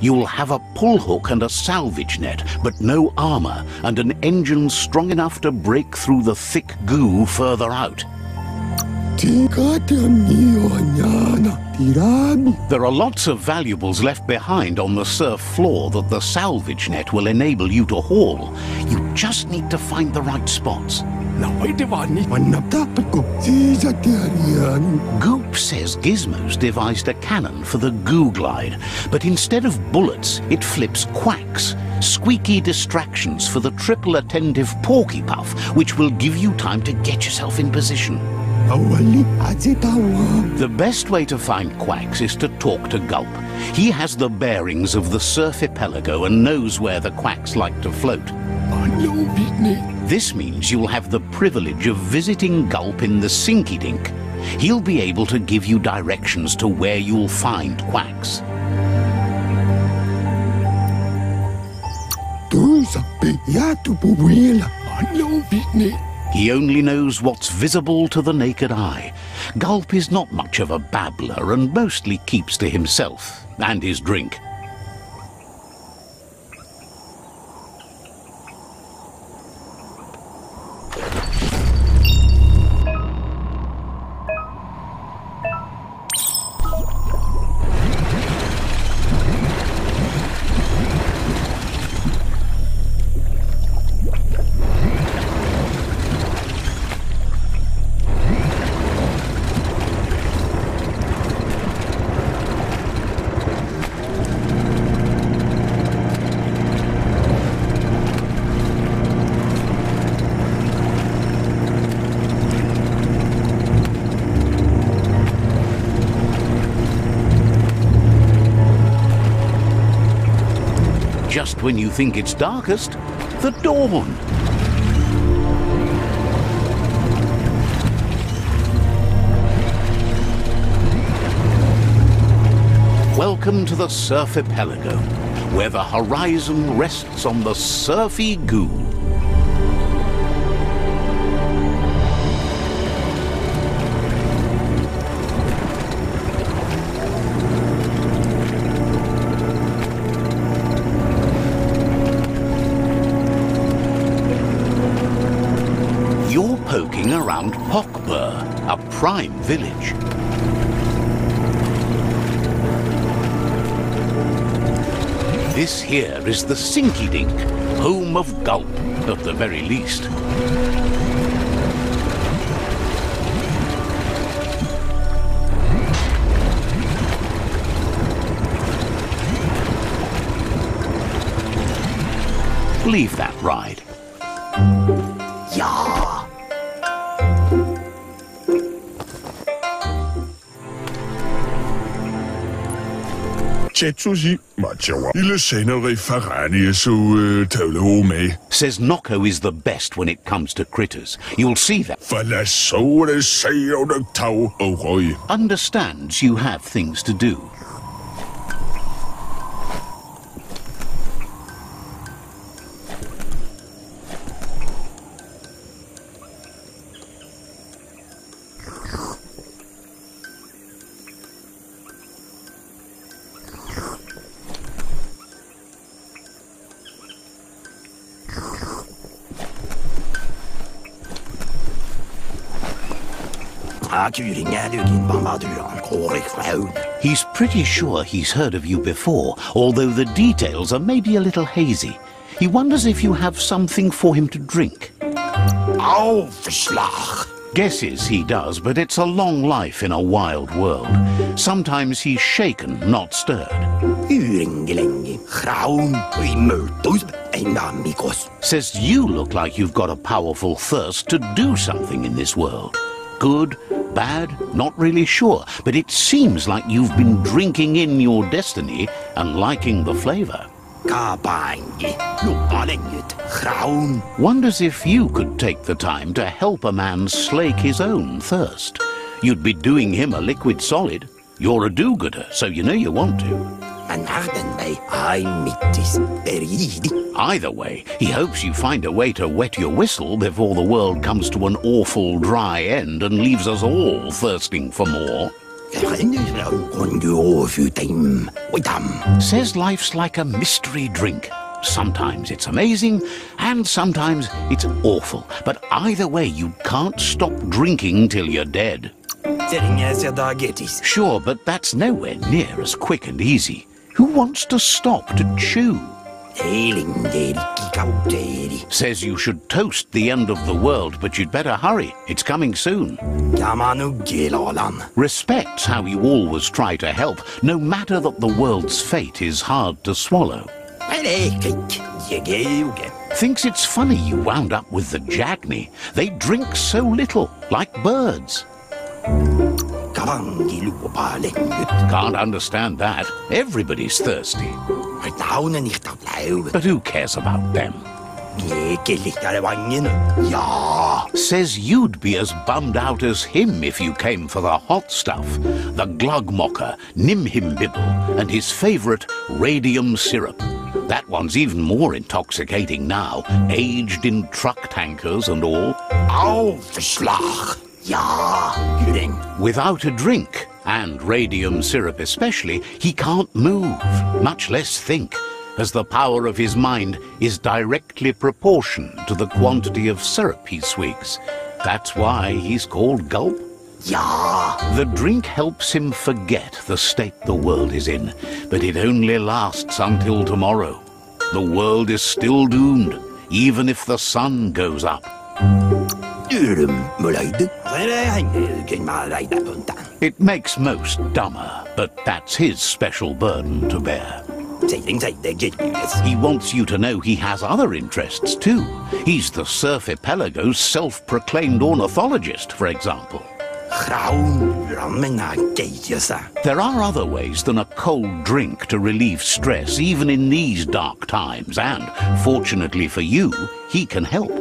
You'll have a pull hook and a salvage net, but no armor, and an engine strong enough to break through the thick goo further out. There are lots of valuables left behind on the surf floor that the salvage net will enable you to haul. You just need to find the right spots. Goop says Gizmo's devised a cannon for the goo glide, but instead of bullets, it flips quacks, squeaky distractions for the triple attentive porky puff, which will give you time to get yourself in position. The best way to find quacks is to talk to Gulp. He has the bearings of the surfipelago and knows where the quacks like to float. This means you'll have the privilege of visiting Gulp in the Sinky Dink. He'll be able to give you directions to where you'll find quacks. He only knows what's visible to the naked eye. Gulp is not much of a babbler and mostly keeps to himself and his drink. Just when you think it's darkest, the dawn. Welcome to the Surfipelago, where the horizon rests on the surfy goo. You're poking around Pockbur, a prime village. This here is the Sinky Dink, home of Gulp, at the very least. Leave that ride. Yeah. Says Nocco is the best when it comes to critters. You'll see that. Understands you have things to do. He's pretty sure he's heard of you before, although the details are maybe a little hazy. He wonders if you have something for him to drink. Guesses he does, but it's a long life in a wild world. Sometimes he's shaken, not stirred. Says you look like you've got a powerful thirst to do something in this world. Good, bad, not really sure, but it seems like you've been drinking in your destiny and liking the flavor. Wonders if you could take the time to help a man slake his own thirst. You'd be doing him a liquid solid. You're a do-gooder, so you know you want to. Either way, he hopes you find a way to wet your whistle before the world comes to an awful dry end and leaves us all thirsting for more. Says life's like a mystery drink. Sometimes it's amazing, and sometimes it's awful. But either way, you can't stop drinking till you're dead. Sure, but that's nowhere near as quick and easy. Who wants to stop to chew? Says you should toast the end of the world, but you'd better hurry. It's coming soon. Respects how you always try to help, no matter that the world's fate is hard to swallow. Thinks it's funny you wound up with the Jagni. They drink so little, like birds. Can't understand that. Everybody's thirsty. But who cares about them? Says you'd be as bummed out as him if you came for the hot stuff. The glugmocker, Nimhimbibble, and his favourite radium syrup. That one's even more intoxicating now, aged in truck tankers and all. Without a drink, and radium syrup especially, he can't move, much less think, as the power of his mind is directly proportioned to the quantity of syrup he swigs. That's why he's called Gulp. The drink helps him forget the state the world is in, but it only lasts until tomorrow. The world is still doomed, even if the sun goes up. It makes most dumber, but that's his special burden to bear. He wants you to know he has other interests too. He's the Surfipelago's self-proclaimed ornithologist, for example. There are other ways than a cold drink to relieve stress, even in these dark times, and, fortunately for you, he can help.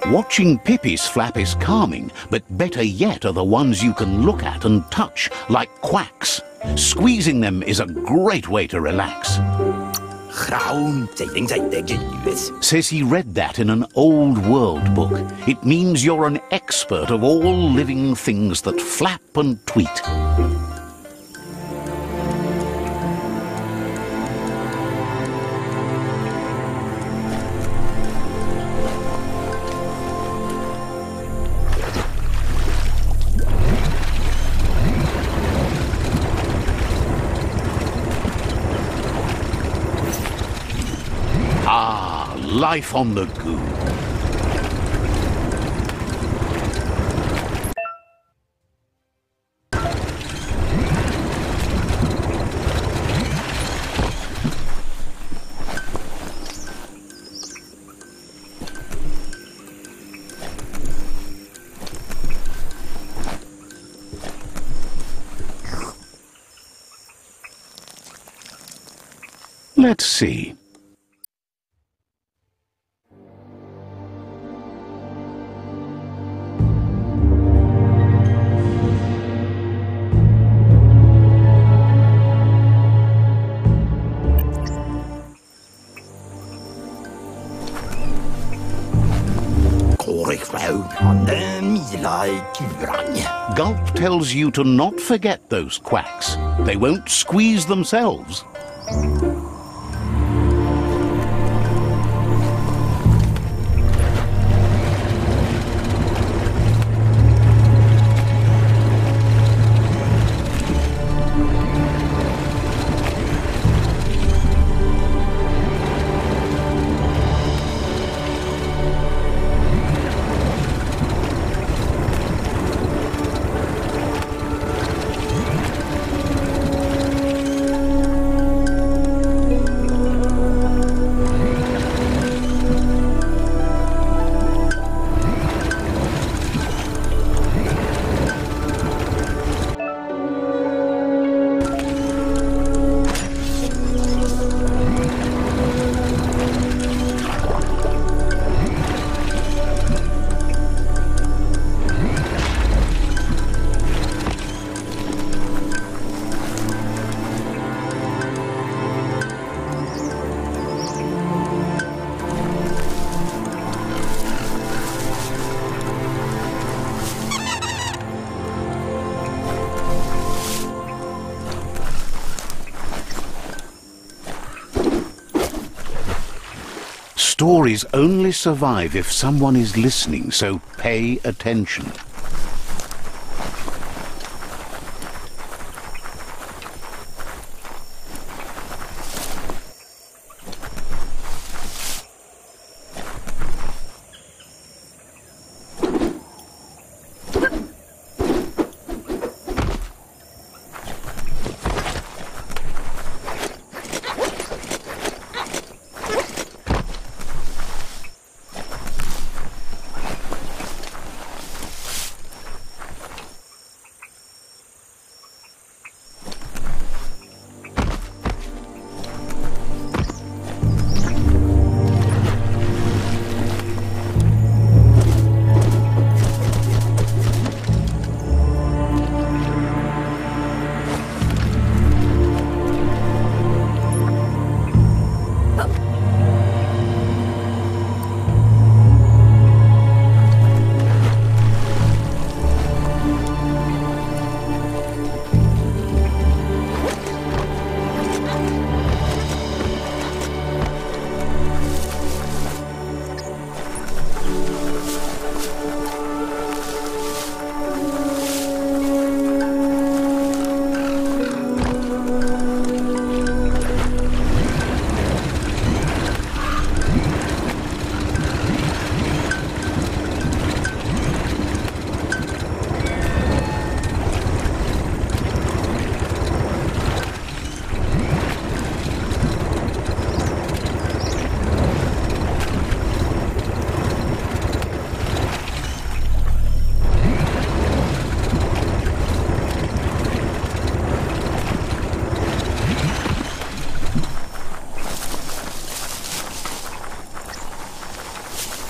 Watching Pippi's flap is calming, but better yet are the ones you can look at and touch, like quacks. Squeezing them is a great way to relax. Says he read that in an old world book. It means you're an expert of all living things that flap and tweet. Life on the go. Let's see. Gulp tells you to not forget those quacks. They won't squeeze themselves. Stories only survive if someone is listening, so pay attention.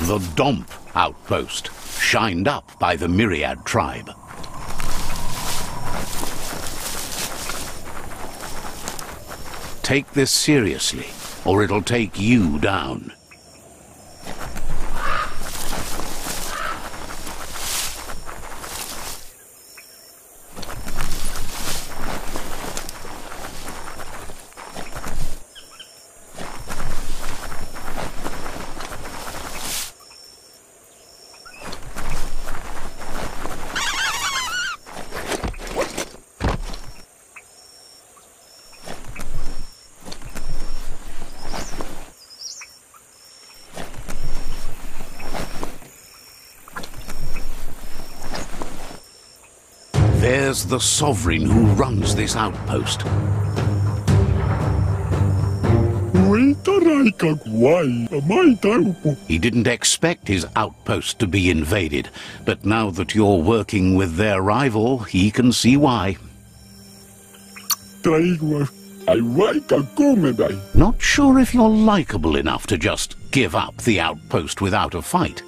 The Domp outpost, shined up by the Myriad tribe. Take this seriously, or it'll take you down. There's the Sovereign who runs this outpost. He didn't expect his outpost to be invaded, but now that you're working with their rival, he can see why. Not sure if you're likable enough to just give up the outpost without a fight.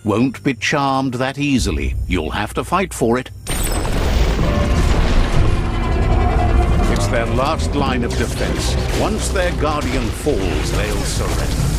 Won't be charmed that easily. You'll have to fight for it. It's their last line of defense. Once their guardian falls, they'll surrender.